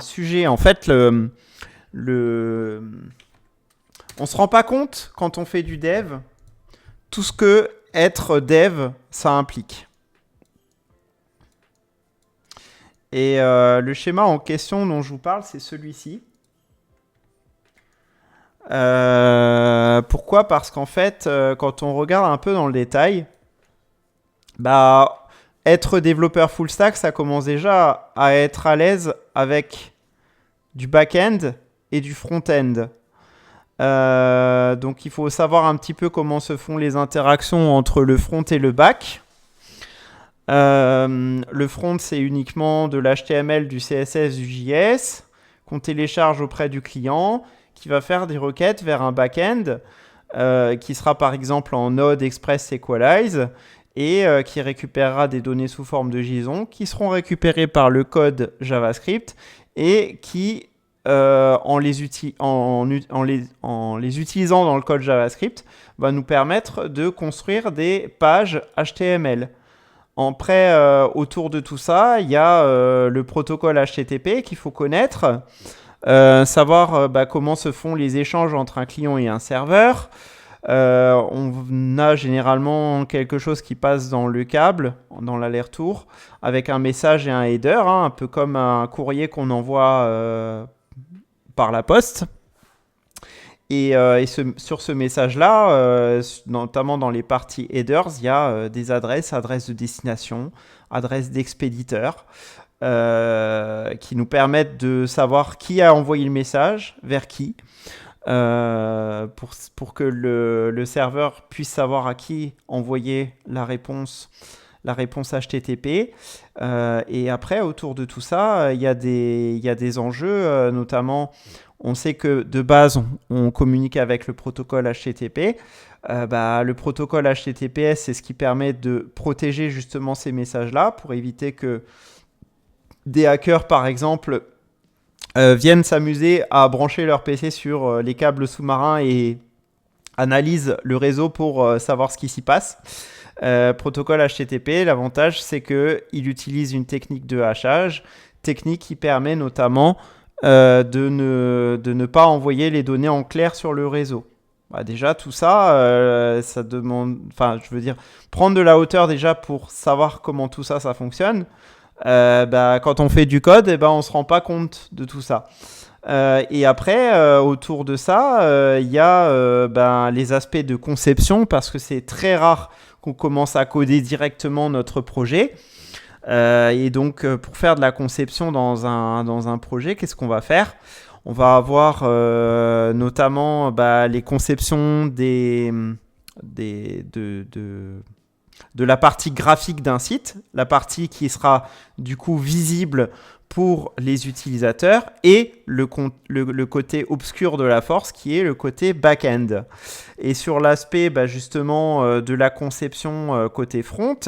sujet. En fait, on se rend pas compte quand on fait du dev, tout ce que être dev, ça implique. Et le schéma en question dont je vous parle, c'est celui-ci. Pourquoi ? Parce qu'en fait, quand on regarde un peu dans le détail, être développeur full stack, ça commence déjà à être à l'aise avec du back-end et du front-end. Donc il faut savoir un petit peu comment se font les interactions entre le front et le back. Le front, c'est uniquement de l'HTML, du CSS, du JS qu'on télécharge auprès du client, qui va faire des requêtes vers un back-end qui sera par exemple en Node, Express, SQLite et qui récupérera des données sous forme de JSON qui seront récupérées par le code JavaScript et qui, en les utilisant dans le code JavaScript, va nous permettre de construire des pages HTML. Après, autour de tout ça, il y a le protocole HTTP qu'il faut connaître, savoir comment se font les échanges entre un client et un serveur. On a généralement quelque chose qui passe dans le câble, dans l'aller-retour, avec un message et un header, un peu comme un courrier qu'on envoie par la poste. Et sur ce message-là, notamment dans les parties headers, il y a des adresses de destination, adresses d'expéditeur, qui nous permettent de savoir qui a envoyé le message, vers qui, pour que le serveur puisse savoir à qui envoyer la réponse HTTP. Et après, autour de tout ça, il y a des enjeux, notamment, on sait que de base, on communique avec le protocole HTTP. Le protocole HTTPS, c'est ce qui permet de protéger justement ces messages-là pour éviter que des hackers, par exemple, viennent s'amuser à brancher leur PC sur les câbles sous-marins et analysent le réseau pour savoir ce qui s'y passe. Protocole HTTP, l'avantage, c'est qu'il utilise une technique de hachage, technique qui permet notamment de ne pas envoyer les données en clair sur le réseau. Déjà, tout ça, ça demande... Enfin, je veux dire, prendre de la hauteur déjà pour savoir comment tout ça fonctionne. Quand on fait du code, on ne se rend pas compte de tout ça. Et après, autour de ça, il y a les aspects de conception, parce que c'est très rare qu'on commence à coder directement notre projet. Et donc, pour faire de la conception dans un projet, qu'est-ce qu'on va faire ? On va avoir notamment les conceptions de la partie graphique d'un site, la partie qui sera du coup visible pour les utilisateurs, et le côté obscur de la force qui est le côté back-end. Et sur l'aspect justement de la conception côté front,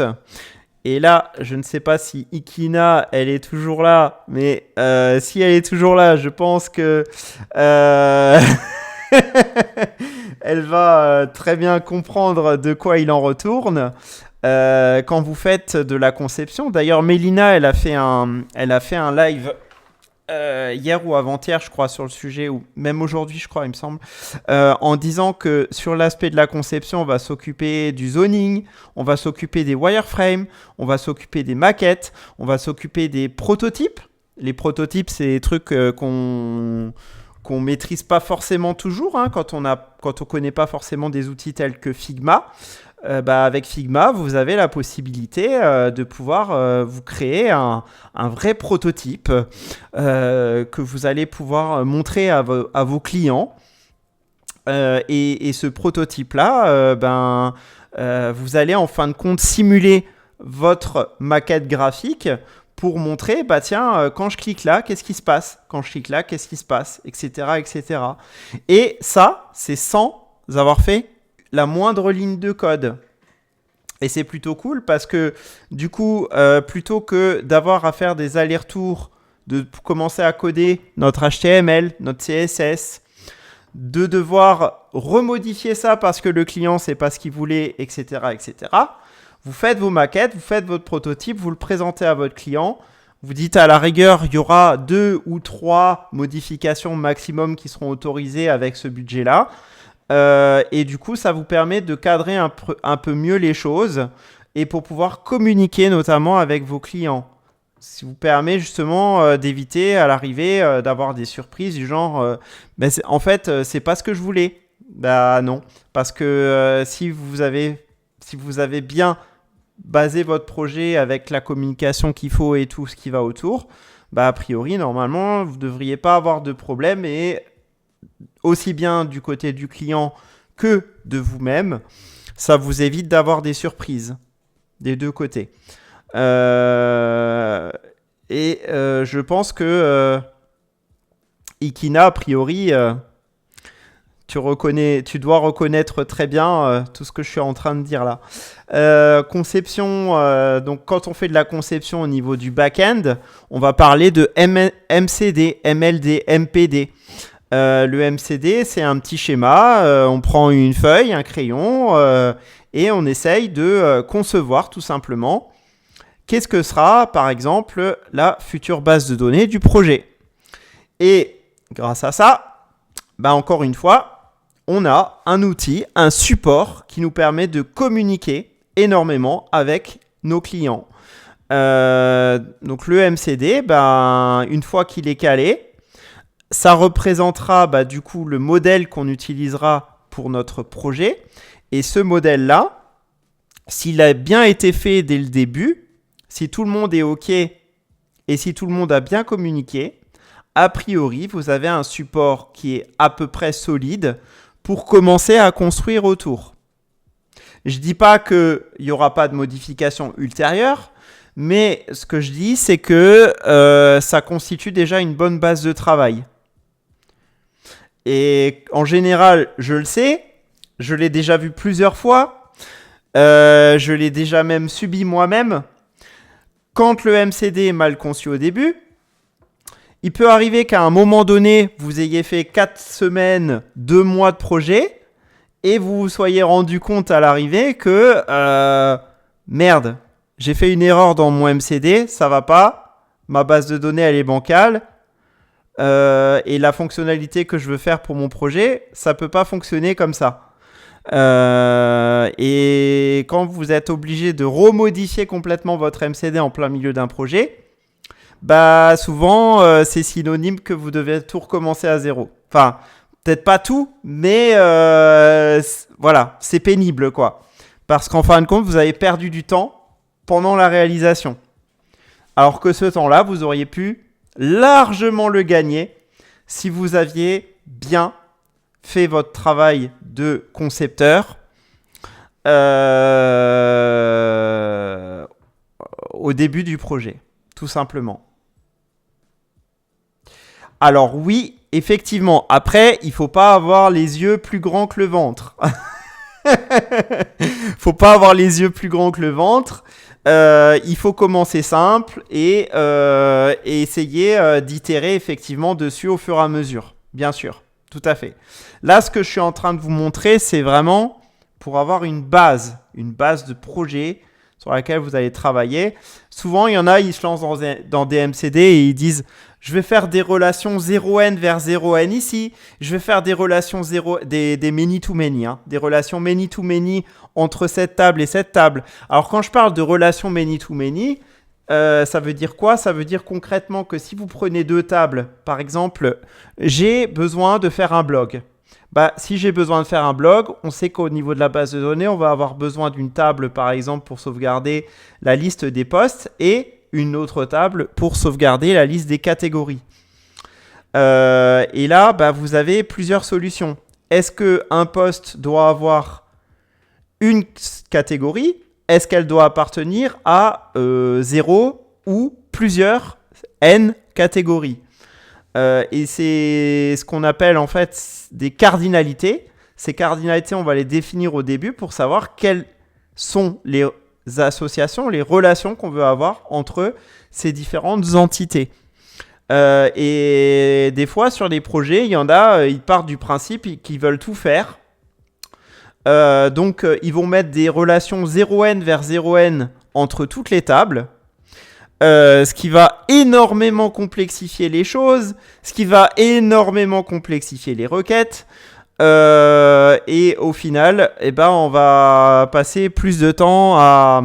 et là, je ne sais pas si Ikina, elle est toujours là, mais si elle est toujours là, je pense que elle va très bien comprendre de quoi il en retourne. Quand vous faites de la conception, d'ailleurs, Mélina, elle a fait un live hier ou avant-hier, je crois, sur le sujet, ou même aujourd'hui, je crois, il me semble, en disant que sur l'aspect de la conception, on va s'occuper du zoning, on va s'occuper des wireframes, on va s'occuper des maquettes, on va s'occuper des prototypes. Les prototypes, c'est des trucs qu'on maîtrise pas forcément toujours, quand on connaît pas forcément des outils tels que Figma. Avec Figma, vous avez la possibilité de pouvoir vous créer un vrai prototype que vous allez pouvoir montrer à vos clients. Et ce prototype-là, vous allez en fin de compte simuler votre maquette graphique pour montrer, quand je clique là, qu'est-ce qui se passe ? Quand je clique là, qu'est-ce qui se passe ? Etc., etc. Et ça, c'est sans avoir fait la moindre ligne de code. Et c'est plutôt cool parce que du coup, plutôt que d'avoir à faire des allers-retours, de commencer à coder notre HTML, notre CSS, de devoir remodifier ça parce que le client ne sait pas ce qu'il voulait, etc., etc., vous faites vos maquettes, vous faites votre prototype, vous le présentez à votre client, Vous dites à la rigueur, il y aura 2 ou 3 modifications maximum qui seront autorisées avec ce budget-là. Et du coup, ça vous permet de cadrer un peu mieux les choses et pour pouvoir communiquer notamment avec vos clients. Ça vous permet justement d'éviter à l'arrivée d'avoir des surprises du genre en fait, c'est pas ce que je voulais. Bah non, parce que si vous avez bien basé votre projet avec la communication qu'il faut et tout ce qui va autour, bah a priori, normalement, vous ne devriez pas avoir de problème et aussi bien du côté du client que de vous-même, ça vous évite d'avoir des surprises des deux côtés. Je pense que Ikina, a priori, tu dois reconnaître très bien tout ce que je suis en train de dire là. Conception, donc quand on fait de la conception au niveau du back-end, on va parler de MCD, MLD, MPD. Le MCD, c'est un petit schéma. On prend une feuille, un crayon et on essaye de concevoir tout simplement qu'est-ce que sera, par exemple, la future base de données du projet. Et grâce à ça, encore une fois, on a un outil, un support qui nous permet de communiquer énormément avec nos clients. Donc le MCD, une fois qu'il est calé, ça représentera du coup le modèle qu'on utilisera pour notre projet. Et ce modèle-là, s'il a bien été fait dès le début, si tout le monde est OK et si tout le monde a bien communiqué, a priori, vous avez un support qui est à peu près solide pour commencer à construire autour. Je ne dis pas qu'il n'y aura pas de modifications ultérieures, mais ce que je dis, c'est que ça constitue déjà une bonne base de travail. Et en général, je le sais, je l'ai déjà vu plusieurs fois, je l'ai déjà même subi moi-même. Quand le MCD est mal conçu au début, il peut arriver qu'à un moment donné, vous ayez fait 4 semaines, 2 mois de projet et vous vous soyez rendu compte à l'arrivée que merde, j'ai fait une erreur dans mon MCD, ça va pas, ma base de données elle est bancale et la fonctionnalité que je veux faire pour mon projet, ça peut pas fonctionner comme ça. Et quand vous êtes obligé de remodifier complètement votre MCD en plein milieu d'un projet, souvent c'est synonyme que vous devez tout recommencer à zéro. Enfin, peut-être pas tout, mais voilà, c'est pénible quoi. Parce qu'en fin de compte, vous avez perdu du temps pendant la réalisation. Alors que ce temps-là, vous auriez pu largement le gagner si vous aviez bien fait votre travail de concepteur au début du projet, tout simplement. Alors oui, effectivement, après, il ne faut pas avoir les yeux plus grands que le ventre. Faut pas avoir les yeux plus grands que le ventre. Il faut commencer simple et essayer d'itérer effectivement dessus au fur et à mesure. Bien sûr, tout à fait. Là, ce que je suis en train de vous montrer, c'est vraiment pour avoir une base de projet sur laquelle vous allez travailler. Souvent, il y en a, ils se lancent dans des MCD et ils disent « Je vais faire des relations 0n vers 0n ici. Je vais faire des relations des many-to-many, des relations many-to-many entre cette table et cette table. » Alors, quand je parle de relations many-to-many, ça veut dire quoi? Ça veut dire concrètement que si vous prenez 2 tables, par exemple, j'ai besoin de faire un blog. Si j'ai besoin de faire un blog, on sait qu'au niveau de la base de données, on va avoir besoin d'une table, par exemple, pour sauvegarder la liste des posts et une autre table pour sauvegarder la liste des catégories. Et là, vous avez plusieurs solutions. Est-ce qu'un post doit avoir une catégorie? Est-ce qu'elle doit appartenir à 0 ou plusieurs n catégories? Et c'est ce qu'on appelle en fait des cardinalités. Ces cardinalités, on va les définir au début pour savoir quelles sont les associations, les relations qu'on veut avoir entre ces différentes entités. Et des fois, sur les projets, il y en a, ils partent du principe qu'ils veulent tout faire. Donc, ils vont mettre des relations 0n vers 0n entre toutes les tables. ce qui va énormément complexifier les choses, ce qui va énormément complexifier les requêtes. Et au final, eh ben, on va passer plus de temps à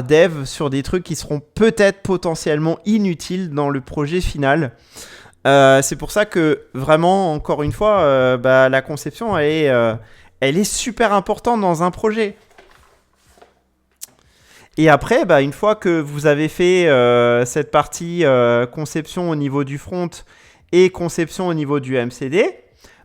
dev sur des trucs qui seront peut-être potentiellement inutiles dans le projet final. C'est pour ça que vraiment, encore une fois, la conception, elle est super importante dans un projet. Et après, une fois que vous avez fait cette partie conception au niveau du front et conception au niveau du MCD,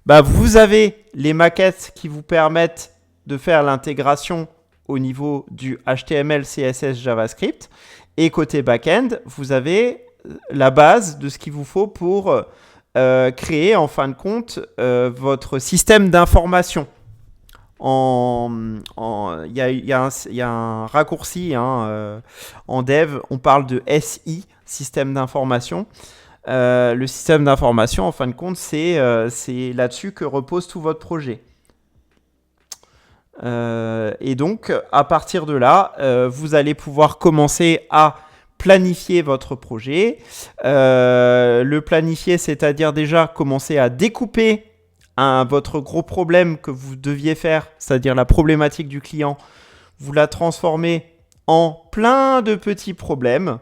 vous avez les maquettes qui vous permettent de faire l'intégration au niveau du HTML, CSS, JavaScript. Et côté back-end, vous avez la base de ce qu'il vous faut pour créer, en fin de compte, votre système d'information. Il y a un raccourci en dev, on parle de SI, système d'information. Le système d'information, en fin de compte, c'est là-dessus que repose tout votre projet. Et donc, à partir de là, vous allez pouvoir commencer à planifier votre projet. Le planifier, c'est-à-dire déjà commencer à découper votre gros problème que vous deviez faire, c'est-à-dire la problématique du client, vous la transformez en plein de petits problèmes.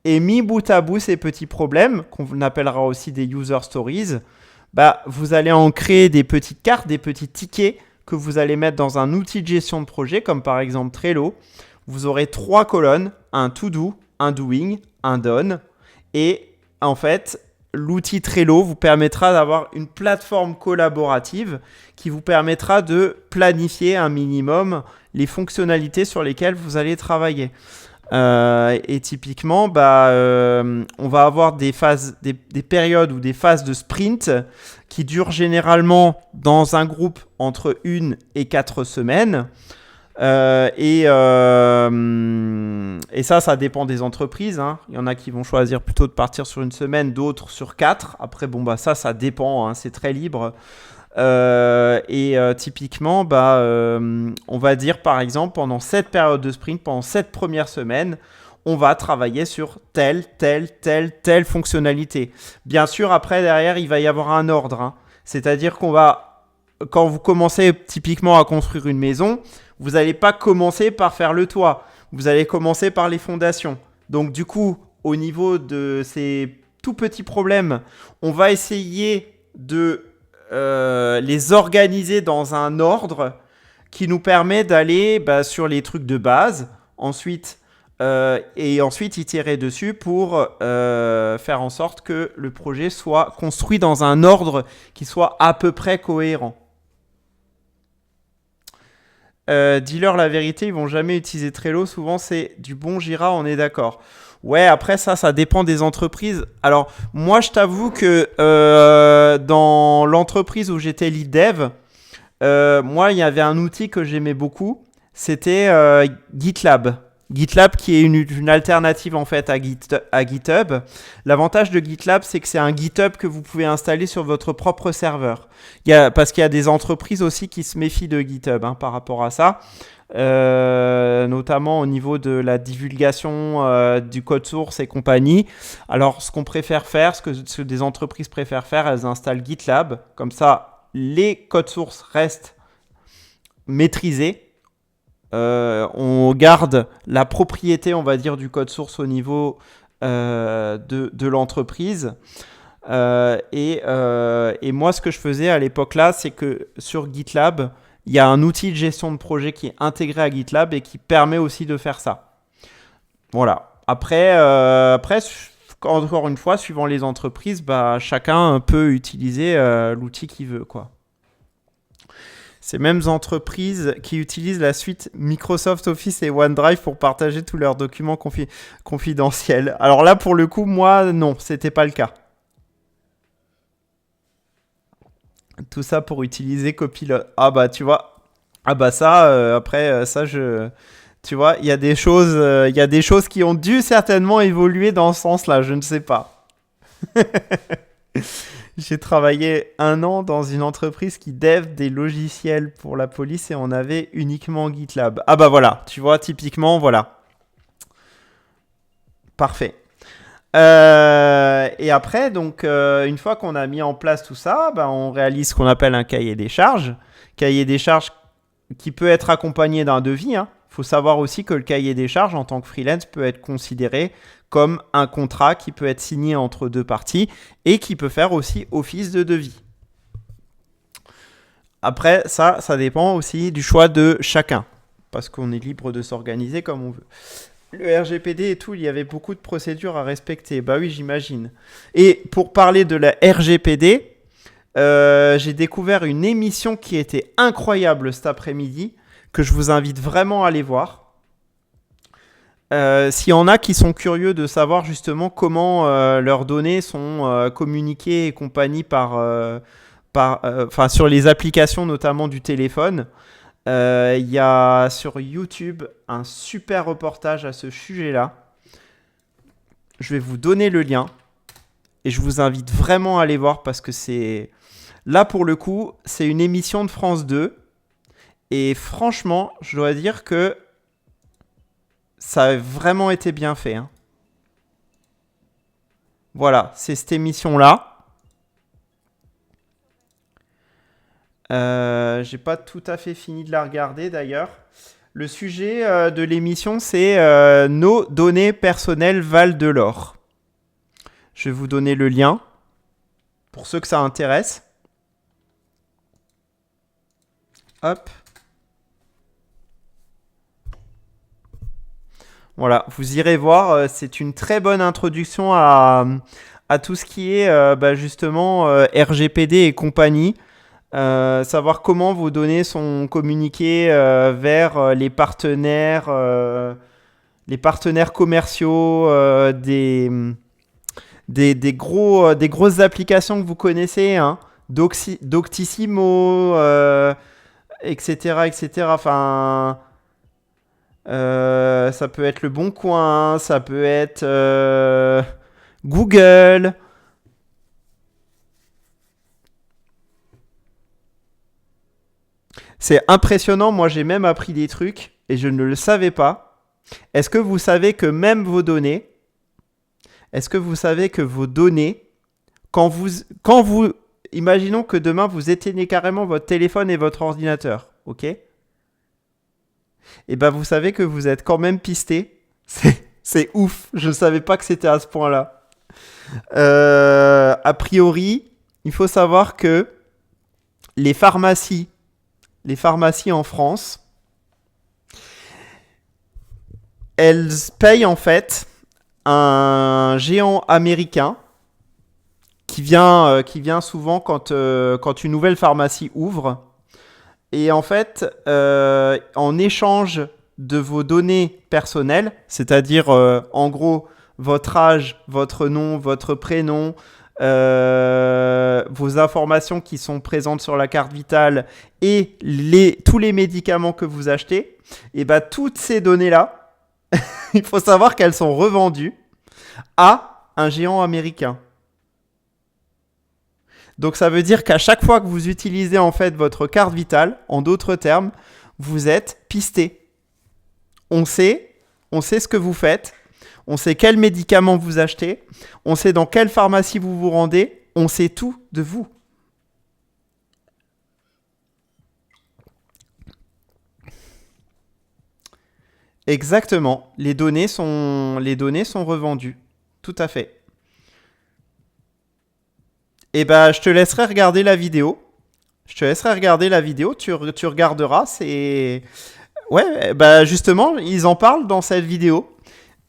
Et mis bout à bout, ces petits problèmes, qu'on appellera aussi des user stories, vous allez en créer des petites cartes, des petits tickets que vous allez mettre dans un outil de gestion de projet, comme par exemple Trello. Vous aurez 3 colonnes, un to-do, un doing, un done. Et en fait, l'outil Trello vous permettra d'avoir une plateforme collaborative qui vous permettra de planifier un minimum les fonctionnalités sur lesquelles vous allez travailler. Et typiquement, on va avoir des périodes ou des phases de sprint qui durent généralement dans un groupe entre 1 et 4 semaines. Et ça dépend des entreprises. Il y en a qui vont choisir plutôt de partir sur une semaine, d'autres sur 4. Après, ça dépend, c'est très libre. Typiquement, on va dire par exemple pendant cette période de sprint, pendant cette première semaine, on va travailler sur telle fonctionnalité. Bien sûr, après, derrière, il va y avoir un ordre. C'est-à-dire quand vous commencez typiquement à construire une maison, vous n'allez pas commencer par faire le toit. Vous allez commencer par les fondations. Donc, du coup, au niveau de ces tout petits problèmes, on va essayer de les organiser dans un ordre qui nous permet d'aller sur les trucs de base, ensuite itérer dessus pour faire en sorte que le projet soit construit dans un ordre qui soit à peu près cohérent. Dis-leur la vérité, ils vont jamais utiliser Trello, souvent c'est du bon Jira, on est d'accord. Ouais, après ça dépend des entreprises. Alors, moi, je t'avoue que dans l'entreprise où j'étais lead dev, moi, il y avait un outil que j'aimais beaucoup. C'était GitLab. GitLab qui est une alternative en fait à GitHub. L'avantage de GitLab, c'est que c'est un GitHub que vous pouvez installer sur votre propre serveur. Parce qu'il y a des entreprises aussi qui se méfient de GitHub par rapport à ça. Notamment au niveau de la divulgation du code source et compagnie. Alors, ce qu'on préfère faire, ce que des entreprises préfèrent faire, elles installent GitLab. Comme ça, les codes sources restent maîtrisés. On garde la propriété, on va dire, du code source au niveau de l'entreprise. Et moi, ce que je faisais à l'époque là, c'est que sur GitLab, il y a un outil de gestion de projet qui est intégré à GitLab et qui permet aussi de faire ça. Voilà. Après, encore une fois, suivant les entreprises, chacun peut utiliser l'outil qu'il veut, quoi. Ces mêmes entreprises qui utilisent la suite Microsoft Office et OneDrive pour partager tous leurs documents confidentiels. Alors là, pour le coup, moi, non, c'était pas le cas. Tout ça pour utiliser Copilot. Ah tu vois. Ça, après, tu vois, il y a des choses qui ont dû certainement évoluer dans ce sens-là, je ne sais pas. J'ai travaillé 1 an dans une entreprise qui dev des logiciels pour la police et on avait uniquement GitLab. Ah bah voilà, tu vois, typiquement, voilà. Parfait. Et après, donc, une fois qu'on a mis en place tout ça, bah, on réalise ce qu'on appelle un cahier des charges. Cahier des charges qui peut être accompagné d'un devis. Il faut savoir aussi que le cahier des charges en tant que freelance peut être considéré comme un contrat qui peut être signé entre deux parties et qui peut faire aussi office de devis. Après, ça dépend aussi du choix de chacun parce qu'on est libre de s'organiser comme on veut. Le RGPD et tout, il y avait beaucoup de procédures à respecter. Bah oui, j'imagine. Et pour parler de la RGPD, j'ai découvert une émission qui était incroyable cet après-midi, que je vous invite vraiment à aller voir. S'il y en a qui sont curieux de savoir justement comment leurs données sont communiquées et compagnie sur les applications notamment du téléphone, il y a sur YouTube un super reportage à ce sujet-là. Je vais vous donner le lien et je vous invite vraiment à aller voir parce que c'est... Là, pour le coup, c'est une émission de France 2 et franchement, je dois dire que ça a vraiment été bien fait. Voilà, c'est cette émission-là. J'ai pas tout à fait fini de la regarder d'ailleurs. Le sujet de l'émission, c'est nos données personnelles valent de l'or. Je vais vous donner le lien pour ceux que ça intéresse. Hop. Voilà, vous irez voir. C'est une très bonne introduction à tout ce qui est justement RGPD et compagnie. Savoir comment vos données sont communiquées vers les partenaires commerciaux des grosses applications que vous connaissez, Doctissimo, etc., etc. Enfin, ça peut être Le Bon Coin, ça peut être Google. C'est impressionnant, moi j'ai même appris des trucs et je ne le savais pas. Est-ce que vous savez que même vos données, quand vous, imaginons que demain vous éteignez carrément votre téléphone et votre ordinateur, ok? Et ben vous savez que vous êtes quand même pisté. C'est ouf, je ne savais pas que c'était à ce point-là. A priori, il faut savoir que les pharmacies en France, elles payent en fait un géant américain qui vient souvent quand une nouvelle pharmacie ouvre. Et en fait, en échange de vos données personnelles, c'est-à-dire en gros votre âge, votre nom, votre prénom, vos informations qui sont présentes sur la carte vitale et tous les médicaments que vous achetez, et ben toutes ces données-là, il faut savoir qu'elles sont revendues à un géant américain. Donc ça veut dire qu'à chaque fois que vous utilisez en fait votre carte vitale, en d'autres termes, vous êtes pisté. On sait ce que vous faites, on sait quels médicaments vous achetez, on sait dans quelle pharmacie vous vous rendez, on sait tout de vous. Exactement, les données sont revendues. Tout à fait. Et ben, je te laisserai regarder la vidéo. Tu regarderas. C'est... Ouais, bah justement, ils en parlent dans cette vidéo.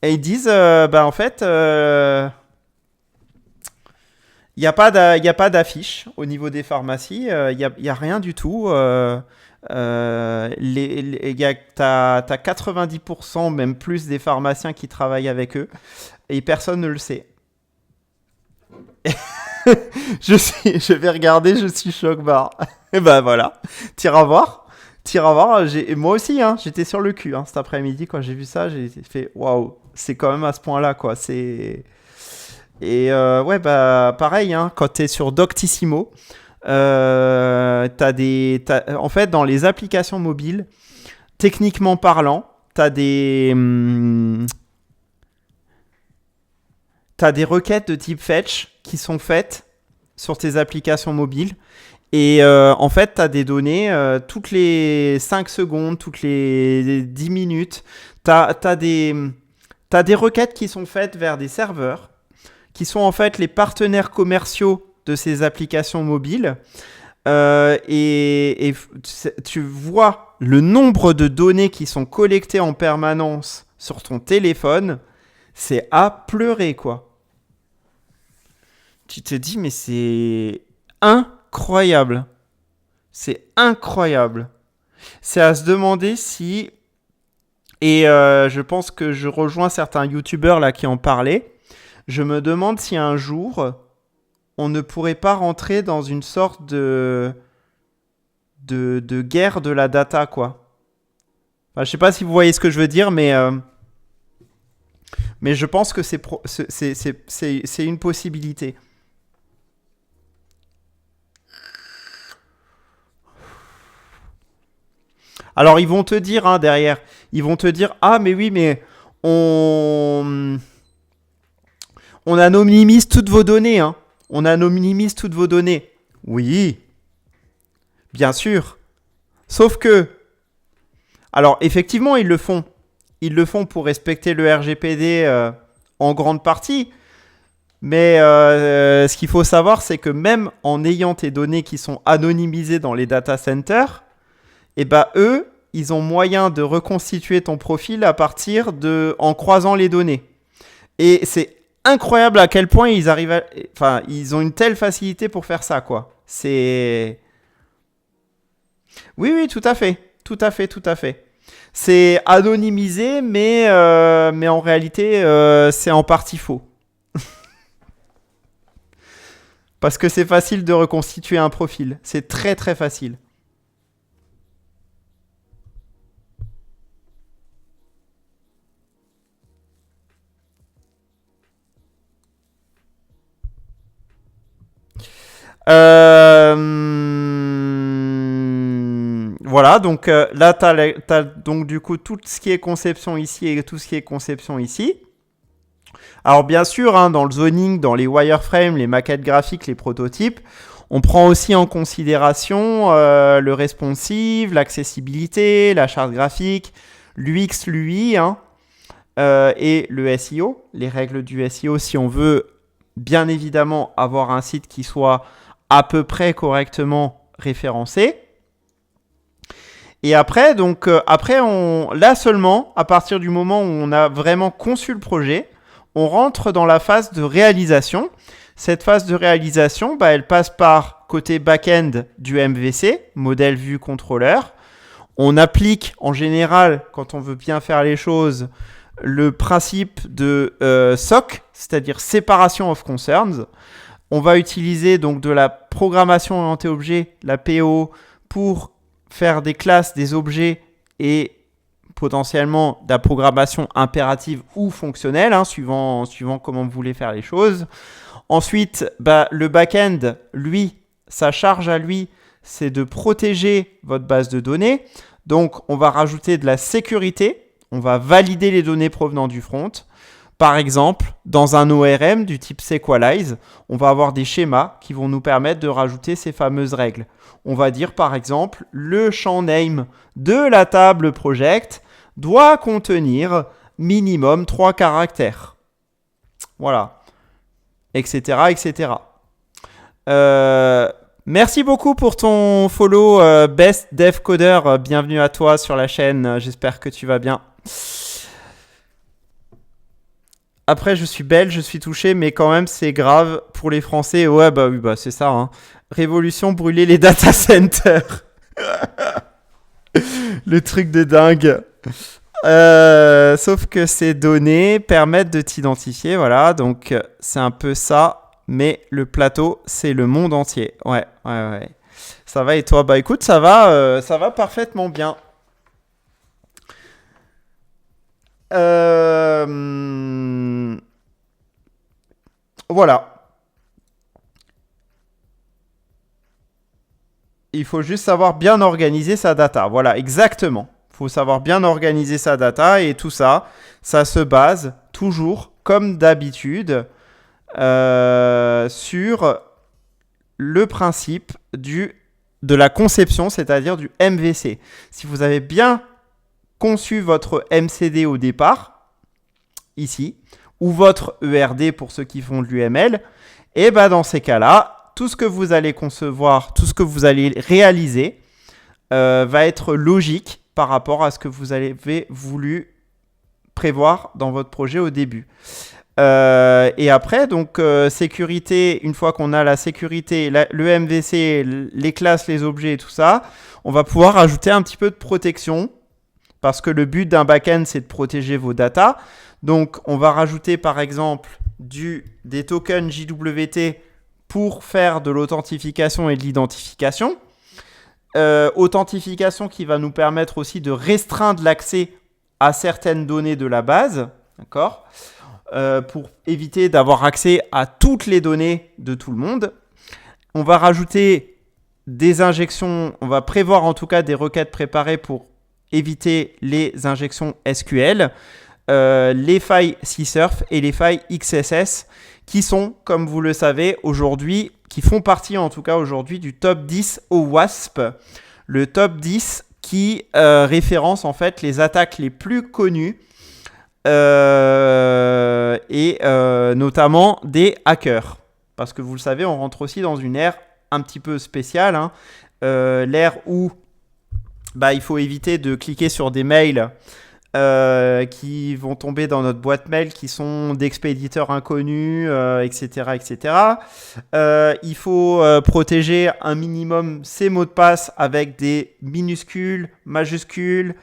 Et ils disent, en fait, il n'y a pas d'affiche au niveau des pharmacies. Il y a rien du tout. T'as 90%, même plus, des pharmaciens qui travaillent avec eux. Et personne ne le sait. Je vais regarder, je suis choc-barre. Et ben voilà, t'iras voir. Moi aussi, j'étais sur le cul cet après-midi quand j'ai vu ça. J'ai fait waouh, c'est quand même à ce point-là, quoi. Et ouais, bah pareil, hein, quand tu es sur Doctissimo, en fait, dans les applications mobiles, techniquement parlant, t'as des requêtes de type fetch qui sont faites sur tes applications mobiles. Et en fait, tu as des données toutes les 5 secondes, toutes les 10 minutes. Tu as des requêtes qui sont faites vers des serveurs, qui sont en fait les partenaires commerciaux de ces applications mobiles. Et tu vois le nombre de données qui sont collectées en permanence sur ton téléphone, c'est à pleurer, quoi. Tu te dis, mais c'est incroyable. C'est incroyable. C'est à se demander si... Et je pense que je rejoins certains youtubeurs là qui en parlaient. Je me demande si un jour, on ne pourrait pas rentrer dans une sorte de guerre de la data, quoi. Enfin, je sais pas si vous voyez ce que je veux dire, mais je pense que c'est une possibilité. Alors, ils vont te dire, hein, derrière, ils vont te dire, ah, mais oui, mais on, on anonymise toutes vos données, hein. On anonymise toutes vos données. Oui, bien sûr. Sauf que, alors, effectivement, ils le font. Ils le font pour respecter le RGPD en grande partie. Mais ce qu'il faut savoir, c'est que même en ayant tes données qui sont anonymisées dans les data centers, et bah eux, ils ont moyen de reconstituer ton profil en croisant les données. Et c'est incroyable à quel point enfin, ils ont une telle facilité pour faire ça, quoi. C'est... Oui, oui, tout à fait. Tout à fait, tout à fait. C'est anonymisé, mais en réalité, c'est en partie faux. Parce que c'est facile de reconstituer un profil. C'est très, très facile. Voilà, donc là, tu as donc du coup tout ce qui est conception ici et tout ce qui est conception ici. Alors bien sûr, hein, dans le zoning, dans les wireframes, les maquettes graphiques, les prototypes, on prend aussi en considération le responsive, l'accessibilité, la charte graphique, l'UX, l'UI, hein, et le SEO, les règles du SEO si on veut bien évidemment avoir un site qui soit à peu près correctement référencé. Et après, donc, là seulement, à partir du moment où on a vraiment conçu le projet, on rentre dans la phase de réalisation. Cette phase de réalisation, bah, elle passe par côté back-end du MVC, modèle vue contrôleur. On applique en général, quand on veut bien faire les choses, le principe de SOC, c'est-à-dire Separation of Concerns. On va utiliser donc de la programmation orientée objet, la PO, pour faire des classes, des objets et potentiellement de la programmation impérative ou fonctionnelle, hein, suivant comment vous voulez faire les choses. Ensuite, bah, le back-end, lui, sa charge à lui, c'est de protéger votre base de données. Donc, on va rajouter de la sécurité. On va valider les données provenant du front. Par exemple, dans un ORM du type Sequalize, on va avoir des schémas qui vont nous permettre de rajouter ces fameuses règles. On va dire par exemple, le champ name de la table project doit contenir minimum 3 caractères. Voilà, etc. etc. Merci beaucoup pour ton follow, Best Dev Coder. Bienvenue à toi sur la chaîne. J'espère que tu vas bien. Après, je suis belge, je suis touché, mais quand même, c'est grave pour les Français. Ouais, bah oui, bah c'est ça. Hein. Révolution, brûler les data centers. Le truc de dingue. Sauf que ces données permettent de t'identifier, voilà. Donc, c'est un peu ça. Mais le plateau, c'est le monde entier. Ouais, ouais, ouais. Ça va et toi? Bah écoute, ça va parfaitement bien. Ouais, voilà. Il faut juste savoir bien organiser sa data. Voilà, exactement. Il faut savoir bien organiser sa data et tout ça, ça se base toujours, comme d'habitude, sur le principe de la conception, c'est-à-dire du MVC. Si vous avez bien conçu votre MCD au départ, ici, ou votre ERD pour ceux qui font de l'UML, et ben dans ces cas-là, tout ce que vous allez concevoir, tout ce que vous allez réaliser va être logique par rapport à ce que vous avez voulu prévoir dans votre projet au début. Et après, donc, sécurité, une fois qu'on a la sécurité, le MVC, les classes, les objets et tout ça, on va pouvoir ajouter un petit peu de protection parce que le but d'un backend, c'est de protéger vos datas. Donc, on va rajouter par exemple des tokens JWT pour faire de l'authentification et de l'identification. Authentification qui va nous permettre aussi de restreindre l'accès à certaines données de la base, d'accord, pour éviter d'avoir accès à toutes les données de tout le monde. On va rajouter des injections, on va prévoir en tout cas des requêtes préparées pour éviter les injections SQL, les failles CSRF et les failles XSS qui sont, comme vous le savez, aujourd'hui, qui font partie en tout cas aujourd'hui du top 10 au WASP. Le top 10 qui référence en fait les attaques les plus connues et notamment des hackers. Parce que vous le savez, on rentre aussi dans une ère un petit peu spéciale, hein, l'ère où il faut éviter de cliquer sur des mails qui vont tomber dans notre boîte mail, qui sont d'expéditeurs inconnus, etc. etc. Il faut protéger un minimum ces mots de passe avec des minuscules, majuscules,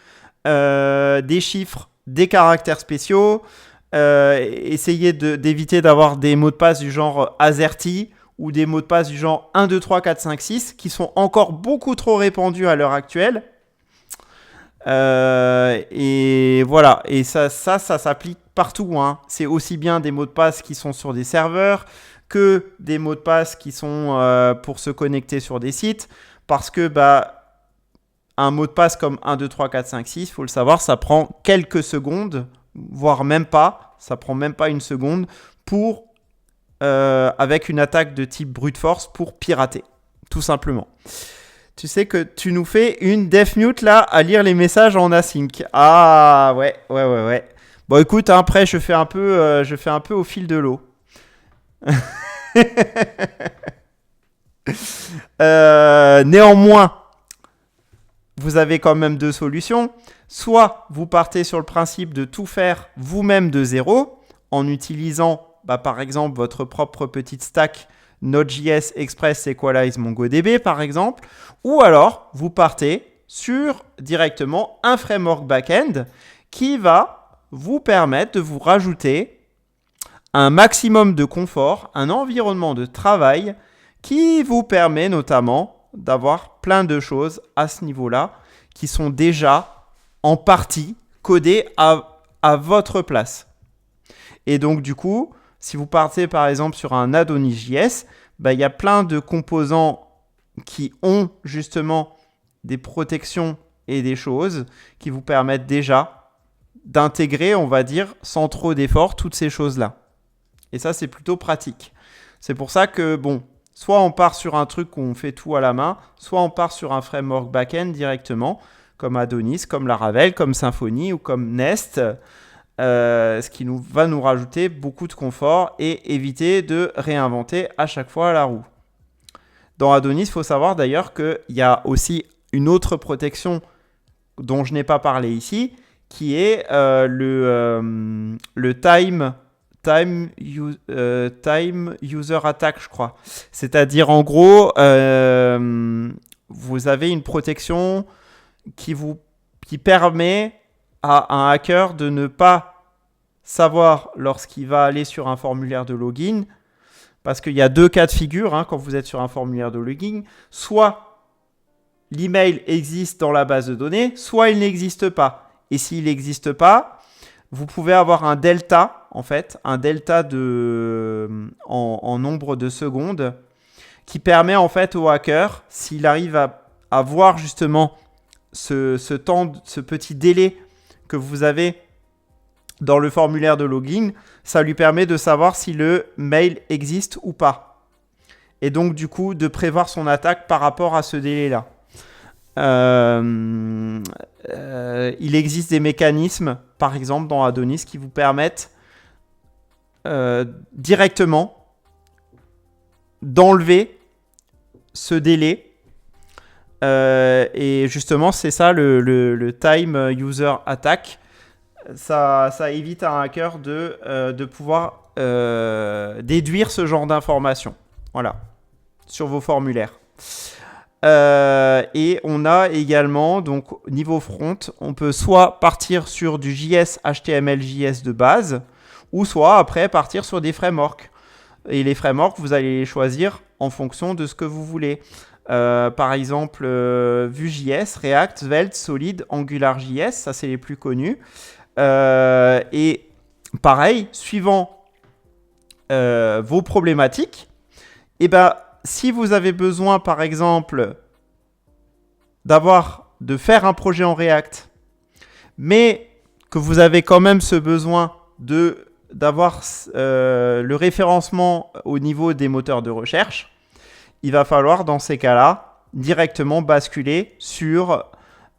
des chiffres, des caractères spéciaux. Essayer d'éviter d'avoir des mots de passe du genre AZERTY ou des mots de passe du genre 1, 2, 3, 4, 5, 6 qui sont encore beaucoup trop répandus à l'heure actuelle. Et voilà, et ça s'applique partout, hein. C'est aussi bien des mots de passe qui sont sur des serveurs que des mots de passe qui sont pour se connecter sur des sites, parce que un mot de passe comme 1, 2, 3, 4, 5, 6, il faut le savoir, ça prend quelques secondes, voire même pas, ça prend même pas une seconde pour avec une attaque de type brute force pour pirater, tout simplement. Tu sais que tu nous fais une def mute là à lire les messages en async. Ah ouais. Bon écoute, hein, après je fais un peu au fil de l'eau. Néanmoins, vous avez quand même deux solutions. Soit vous partez sur le principe de tout faire vous-même de zéro en utilisant par exemple votre propre petite stack Node.js, Express, Equalize, MongoDB par exemple, ou alors vous partez sur directement un framework backend qui va vous permettre de vous rajouter un maximum de confort, un environnement de travail qui vous permet notamment d'avoir plein de choses à ce niveau-là qui sont déjà en partie codées à votre place. Et donc du coup, si vous partez par exemple sur un Adonis.js, il y a plein de composants qui ont justement des protections et des choses qui vous permettent déjà d'intégrer, on va dire, sans trop d'efforts, toutes ces choses-là. Et ça, c'est plutôt pratique. C'est pour ça que, soit on part sur un truc où on fait tout à la main, soit on part sur un framework backend directement, comme Adonis, comme Laravel, comme Symfony ou comme Nest. Ce qui va nous rajouter beaucoup de confort et éviter de réinventer à chaque fois la roue. Dans Adonis, il faut savoir d'ailleurs qu'il y a aussi une autre protection dont je n'ai pas parlé ici, qui est le time user attack, je crois. C'est-à-dire en gros, vous avez une protection qui permet à un hacker de ne pas savoir lorsqu'il va aller sur un formulaire de login, parce qu'il y a deux cas de figure quand vous êtes sur un formulaire de login, soit l'email existe dans la base de données, soit il n'existe pas. Et s'il n'existe pas, vous pouvez avoir un delta, en fait, un delta en nombre de secondes qui permet en fait au hacker, s'il arrive à voir justement ce petit délai que vous avez dans le formulaire de login, ça lui permet de savoir si le mail existe ou pas. Et donc du coup de prévoir son attaque par rapport à ce délai-là. Il existe des mécanismes, par exemple dans Adonis, qui vous permettent directement d'enlever ce délai. Et justement, c'est ça le time user attack. Ça évite à un hacker de pouvoir déduire ce genre d'informations. Voilà, sur vos formulaires. Et on a également, donc niveau front, on peut soit partir sur du JS, HTML, JS de base, ou soit après partir sur des frameworks. Et les frameworks, vous allez les choisir en fonction de ce que vous voulez. Par exemple, Vue.js, React, Svelte, Solid, AngularJS, ça c'est les plus connus. Et pareil, suivant vos problématiques, et ben, si vous avez besoin, par exemple, de faire un projet en React, mais que vous avez quand même ce besoin d'avoir le référencement au niveau des moteurs de recherche, il va falloir, dans ces cas-là, directement basculer sur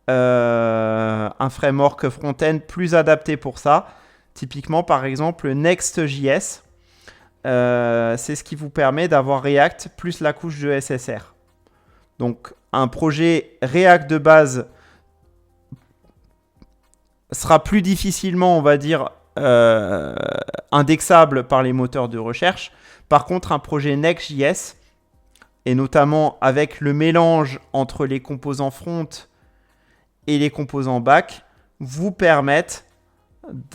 un framework front-end plus adapté pour ça. Typiquement, par exemple, Next.js. C'est ce qui vous permet d'avoir React plus la couche de SSR. Donc, un projet React de base sera plus difficilement, on va dire, indexable par les moteurs de recherche. Par contre, un projet Next.js, et notamment avec le mélange entre les composants front et les composants back, vous permettent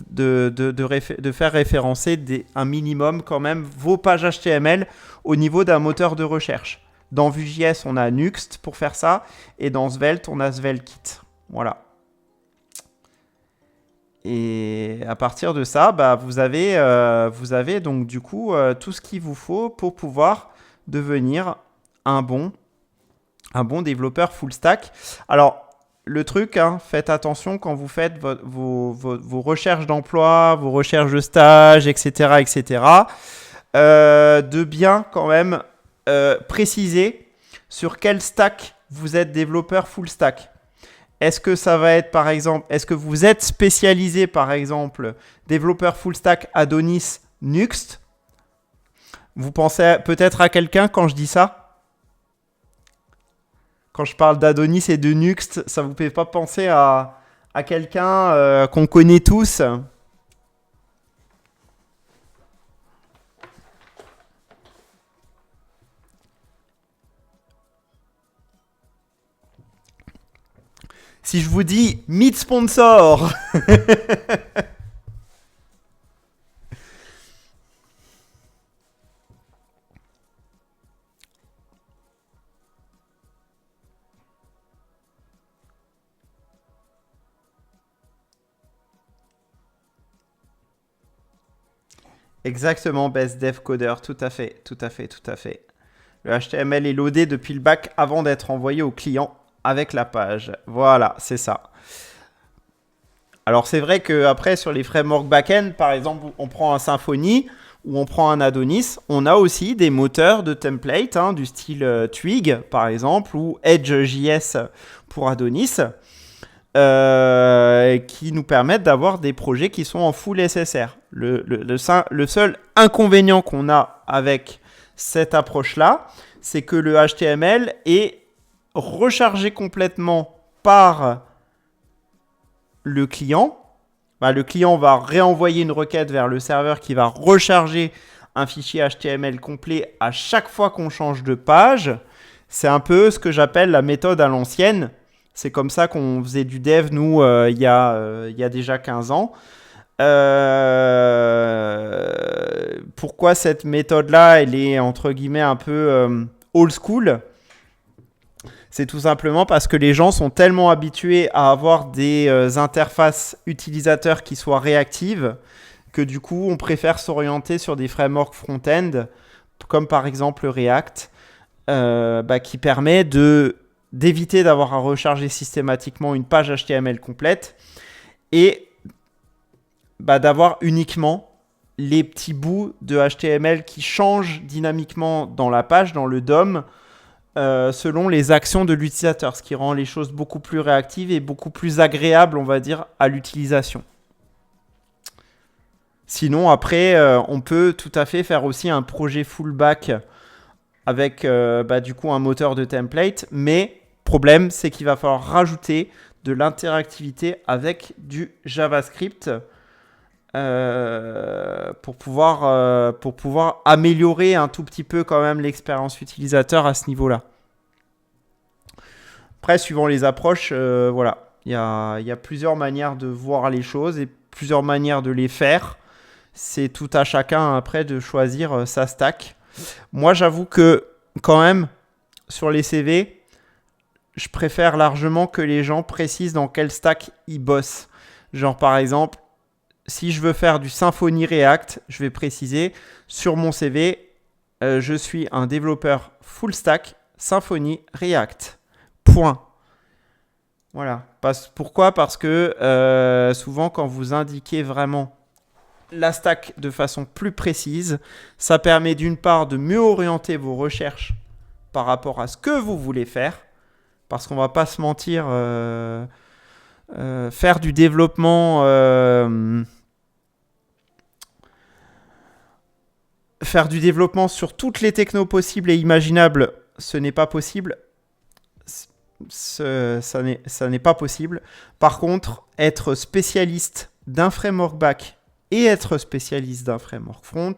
de faire référencer un minimum quand même vos pages HTML au niveau d'un moteur de recherche. Dans Vue.js, on a Nuxt pour faire ça, et dans Svelte, on a SvelteKit. Voilà. Et à partir de ça, bah, vous avez donc du coup tout ce qu'il vous faut pour pouvoir devenir un bon développeur full stack. Alors, le truc, faites attention quand vous faites vos recherches d'emploi, vos recherches de stage, etc., etc., de bien quand même préciser sur quel stack vous êtes développeur full stack. Est-ce que ça va être, par exemple, est-ce que vous êtes spécialisé, par exemple, développeur full stack Adonis Nuxt? Vous pensez peut-être à quelqu'un quand je dis ça? Quand je parle d'Adonis et de Nuxt, ça vous fait pas penser à quelqu'un qu'on connaît tous? Si je vous dis Meet Sponsor. Exactement, Best Dev Coder, tout à fait, tout à fait, tout à fait. Le HTML est loadé depuis le back avant d'être envoyé au client avec la page. Voilà, c'est ça. Alors c'est vrai qu'après sur les frameworks back-end, par exemple, on prend un Symfony ou on prend un Adonis, on a aussi des moteurs de template du style Twig par exemple ou Edge.js pour Adonis qui nous permettent d'avoir des projets qui sont en full SSR. Le seul inconvénient qu'on a avec cette approche-là, c'est que le HTML est rechargé complètement par le client. Bah, le client va réenvoyer une requête vers le serveur qui va recharger un fichier HTML complet à chaque fois qu'on change de page. C'est un peu ce que j'appelle la méthode à l'ancienne. C'est comme ça qu'on faisait du dev, nous, il y a déjà 15 ans. Pourquoi cette méthode-là, elle est entre guillemets un peu old school? C'est tout simplement parce que les gens sont tellement habitués à avoir des interfaces utilisateurs qui soient réactives que du coup, on préfère s'orienter sur des frameworks front-end, comme par exemple React, qui permet d'éviter d'avoir à recharger systématiquement une page HTML complète et d'avoir uniquement les petits bouts de HTML qui changent dynamiquement dans la page, dans le DOM, selon les actions de l'utilisateur, ce qui rend les choses beaucoup plus réactives et beaucoup plus agréables, on va dire, à l'utilisation. Sinon, après, on peut tout à fait faire aussi un projet full back avec du coup un moteur de template, mais problème, c'est qu'il va falloir rajouter de l'interactivité avec du JavaScript pour pouvoir améliorer un tout petit peu quand même l'expérience utilisateur à ce niveau-là. Après, suivant les approches, voilà, il y a plusieurs manières de voir les choses et plusieurs manières de les faire. C'est tout à chacun après de choisir sa stack. Moi, j'avoue que quand même, sur les CV, je préfère largement que les gens précisent dans quel stack ils bossent. Genre par exemple, si je veux faire du Symfony React, je vais préciser sur mon CV, je suis un développeur full stack Symfony React. Point. Voilà. Pourquoi ? Parce que souvent, quand vous indiquez vraiment la stack de façon plus précise, ça permet d'une part de mieux orienter vos recherches par rapport à ce que vous voulez faire. Parce qu'on ne va pas se mentir, faire du développement... faire du développement sur toutes les technos possibles et imaginables, ce n'est pas possible. Ça n'est pas possible. Par contre, être spécialiste d'un framework back et être spécialiste d'un framework front,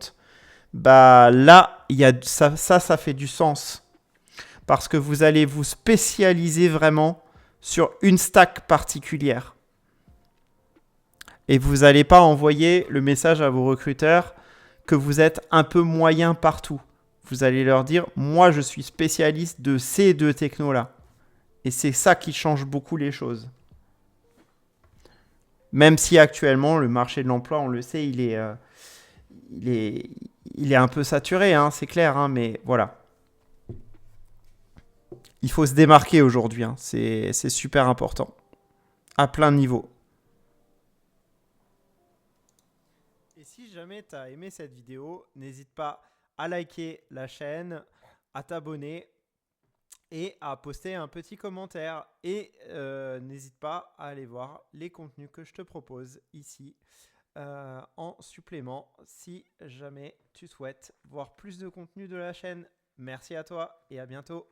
là, ça fait du sens. Parce que vous allez vous spécialiser vraiment sur une stack particulière. Et vous n'allez pas envoyer le message à vos recruteurs que vous êtes un peu moyen partout. Vous allez leur dire, moi je suis spécialiste de ces deux technos-là. Et c'est ça qui change beaucoup les choses. Même si actuellement, le marché de l'emploi, on le sait, il est un peu saturé, hein, c'est clair, hein, mais voilà. Il faut se démarquer aujourd'hui, hein, c'est super important, à plein de niveaux. Et si jamais tu as aimé cette vidéo, n'hésite pas à liker la chaîne, à t'abonner et à poster un petit commentaire. Et n'hésite pas à aller voir les contenus que je te propose ici en supplément si jamais tu souhaites voir plus de contenu de la chaîne. Merci à toi et à bientôt.